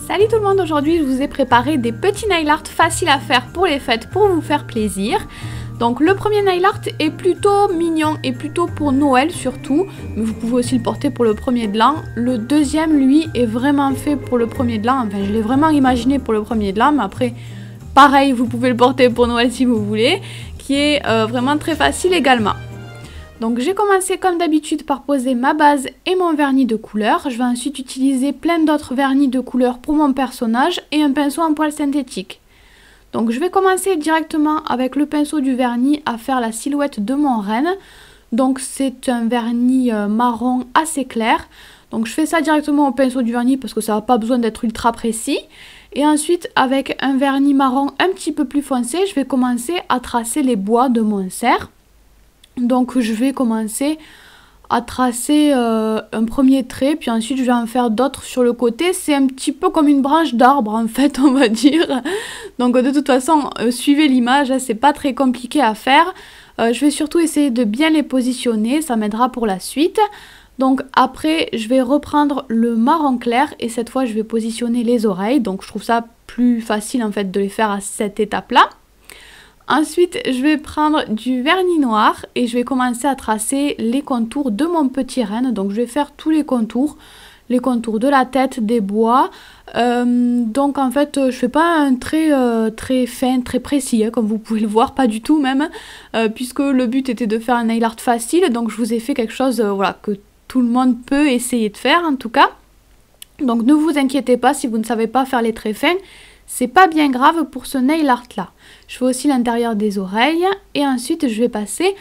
Salut tout le monde, aujourd'hui je vous ai préparé des petits nail art faciles à faire pour les fêtes pour vous faire plaisir. Donc le premier nail art est plutôt mignon et plutôt pour Noël surtout, mais vous pouvez aussi le porter pour le premier de l'an. Le deuxième lui est vraiment fait pour le premier de l'an, enfin je l'ai vraiment imaginé pour le premier de l'an, mais après pareil vous pouvez le porter pour Noël si vous voulez, qui est vraiment très facile également. Donc j'ai commencé comme d'habitude par poser ma base et mon vernis de couleur. Je vais ensuite utiliser plein d'autres vernis de couleur pour mon personnage et un pinceau en poil synthétique. Donc je vais commencer directement avec le pinceau du vernis à faire la silhouette de mon renne. Donc c'est un vernis marron assez clair. Donc je fais ça directement au pinceau du vernis parce que ça n'a pas besoin d'être ultra précis. Et ensuite avec un vernis marron un petit peu plus foncé, je vais commencer à tracer les bois de mon cerf. Donc je vais commencer à tracer un premier trait, puis ensuite je vais en faire d'autres sur le côté. C'est un petit peu comme une branche d'arbre en fait, on va dire. Donc de toute façon, suivez l'image, hein, c'est pas très compliqué à faire. Je vais surtout essayer de bien les positionner, ça m'aidera pour la suite. Donc après, je vais reprendre le marron clair et cette fois je vais positionner les oreilles. Donc je trouve ça plus facile en fait de les faire à cette étape-là. Ensuite, je vais prendre du vernis noir et je vais commencer à tracer les contours de mon petit renne. Donc je vais faire tous les contours de la tête, des bois. Donc en fait, je fais pas un trait très fin, très précis, hein, comme vous pouvez le voir, pas du tout même, puisque le but était de faire un nail art facile. Donc je vous ai fait quelque chose voilà, que tout le monde peut essayer de faire en tout cas. Donc ne vous inquiétez pas si vous ne savez pas faire les traits fins. C'est pas bien grave pour ce nail art là. Je fais aussi l'intérieur des oreilles et ensuite je vais passer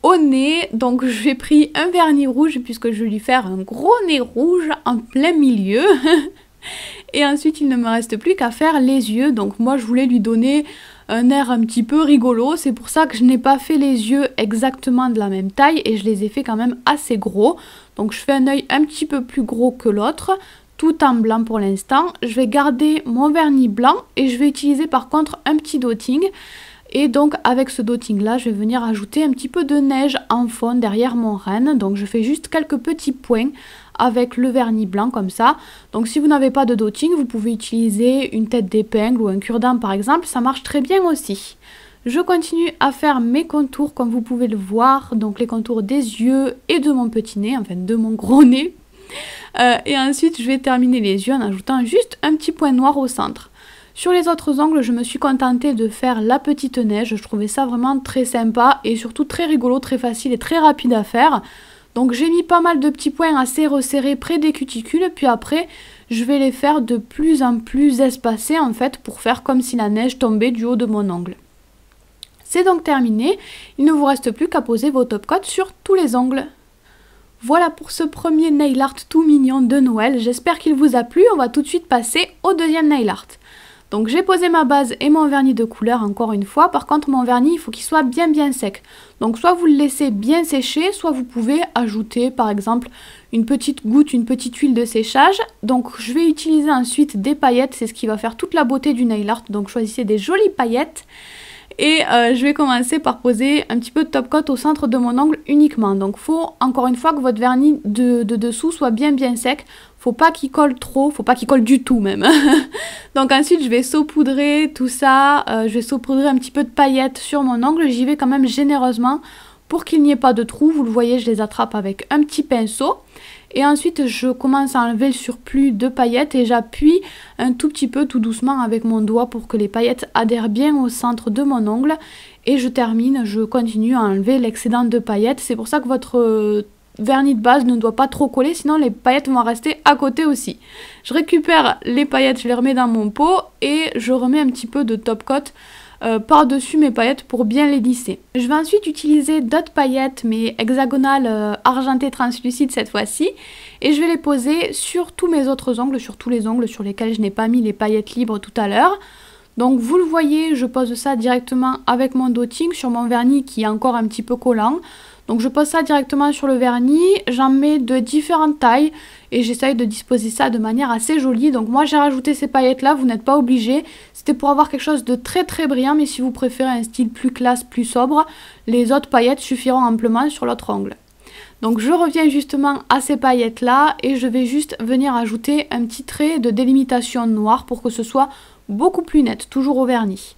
au nez. Donc j'ai pris un vernis rouge puisque je vais lui faire un gros nez rouge en plein milieu. Et ensuite il ne me reste plus qu'à faire les yeux. Donc moi je voulais lui donner un air un petit peu rigolo. C'est pour ça que je n'ai pas fait les yeux exactement de la même taille et je les ai fait quand même assez gros. Donc je fais un œil un petit peu plus gros que l'autre, tout en blanc pour l'instant. Je vais garder mon vernis blanc et je vais utiliser par contre un petit dotting. Et donc avec ce dotting là, je vais venir ajouter un petit peu de neige en fond derrière mon renne. Donc je fais juste quelques petits points avec le vernis blanc comme ça. Donc si vous n'avez pas de dotting, vous pouvez utiliser une tête d'épingle ou un cure-dent par exemple, ça marche très bien aussi. Je continue à faire mes contours comme vous pouvez le voir, donc les contours des yeux et de mon petit nez, enfin de mon gros nez. Et ensuite je vais terminer les yeux en ajoutant juste un petit point noir au centre. Sur les autres ongles, je me suis contentée de faire la petite neige. Je trouvais ça vraiment très sympa et surtout très rigolo, très facile et très rapide à faire. Donc j'ai mis pas mal de petits points assez resserrés près des cuticules, puis après je vais les faire de plus en plus espacés en fait pour faire comme si la neige tombait du haut de mon ongle. C'est donc terminé, il ne vous reste plus qu'à poser vos top coats sur tous les ongles. Voilà pour ce premier nail art tout mignon de Noël, j'espère qu'il vous a plu. On va tout de suite passer au deuxième nail art. Donc j'ai posé ma base et mon vernis de couleur encore une fois. Par contre mon vernis il faut qu'il soit bien sec. Donc soit vous le laissez bien sécher, soit vous pouvez ajouter par exemple une petite goutte, une petite huile de séchage. Donc je vais utiliser ensuite des paillettes, c'est ce qui va faire toute la beauté du nail art. Donc choisissez des jolies paillettes. Et je vais commencer par poser un petit peu de top coat au centre de mon ongle uniquement. Donc il faut encore une fois que votre vernis de dessous soit bien sec. Faut pas qu'il colle trop, faut pas qu'il colle du tout même. Donc ensuite je vais saupoudrer tout ça, je vais saupoudrer un petit peu de paillettes sur mon ongle. J'y vais quand même généreusement pour qu'il n'y ait pas de trous. Vous le voyez, je les attrape avec un petit pinceau. Et ensuite je commence à enlever le surplus de paillettes et j'appuie un tout petit peu tout doucement avec mon doigt pour que les paillettes adhèrent bien au centre de mon ongle. Et je termine, je continue à enlever l'excédent de paillettes. C'est pour ça que votre vernis de base ne doit pas trop coller, sinon les paillettes vont rester à côté aussi. Je récupère les paillettes, je les remets dans mon pot et je remets un petit peu de top coat par-dessus mes paillettes pour bien les lisser. Je vais ensuite utiliser d'autres paillettes mais hexagonales argentées translucides cette fois-ci et je vais les poser sur tous mes autres ongles, sur tous les ongles sur lesquels je n'ai pas mis les paillettes libres tout à l'heure. Donc vous le voyez, je pose ça directement avec mon dotting sur mon vernis qui est encore un petit peu collant. Donc je pose ça directement sur le vernis, j'en mets de différentes tailles et j'essaye de disposer ça de manière assez jolie. Donc moi j'ai rajouté ces paillettes là, vous n'êtes pas obligé. C'était pour avoir quelque chose de très brillant, mais si vous préférez un style plus classe, plus sobre, les autres paillettes suffiront amplement sur l'autre ongle. Donc je reviens justement à ces paillettes là et je vais juste venir ajouter un petit trait de délimitation noire pour que ce soit beaucoup plus net, toujours au vernis.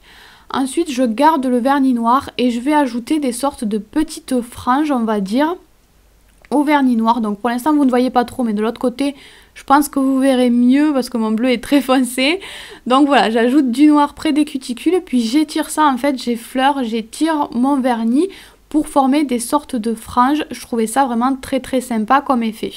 Ensuite je garde le vernis noir et je vais ajouter des sortes de petites franges, on va dire, au vernis noir. Donc pour l'instant vous ne voyez pas trop, mais de l'autre côté je pense que vous verrez mieux parce que mon bleu est très foncé. Donc voilà, j'ajoute du noir près des cuticules puis j'étire ça, en fait j'effleure, j'étire mon vernis pour former des sortes de franges. Je trouvais ça vraiment très sympa comme effet.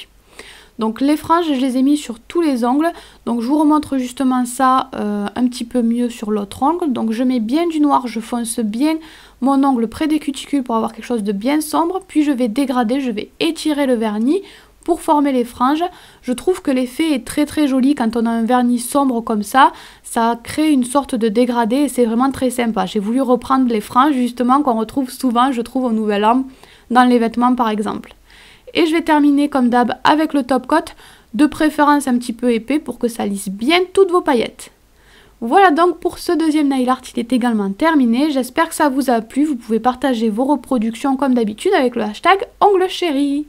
Donc les franges, je les ai mis sur tous les ongles. Donc je vous remontre justement ça un petit peu mieux sur l'autre ongle. Donc je mets bien du noir, je fonce bien mon ongle près des cuticules pour avoir quelque chose de bien sombre. Puis je vais dégrader, je vais étirer le vernis pour former les franges. Je trouve que l'effet est très joli quand on a un vernis sombre comme ça. Ça crée une sorte de dégradé et c'est vraiment très sympa. J'ai voulu reprendre les franges justement qu'on retrouve souvent, je trouve, au Nouvel An, dans les vêtements par exemple. Et je vais terminer comme d'hab avec le top coat, de préférence un petit peu épais pour que ça lisse bien toutes vos paillettes. Voilà donc pour ce deuxième nail art, il est également terminé. J'espère que ça vous a plu. Vous pouvez partager vos reproductions comme d'habitude avec le hashtag onglechéri.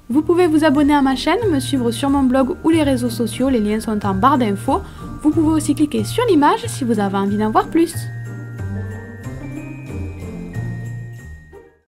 Vous pouvez vous abonner à ma chaîne, me suivre sur mon blog ou les réseaux sociaux, les liens sont en barre d'infos. Vous pouvez aussi cliquer sur l'image si vous avez envie d'en voir plus.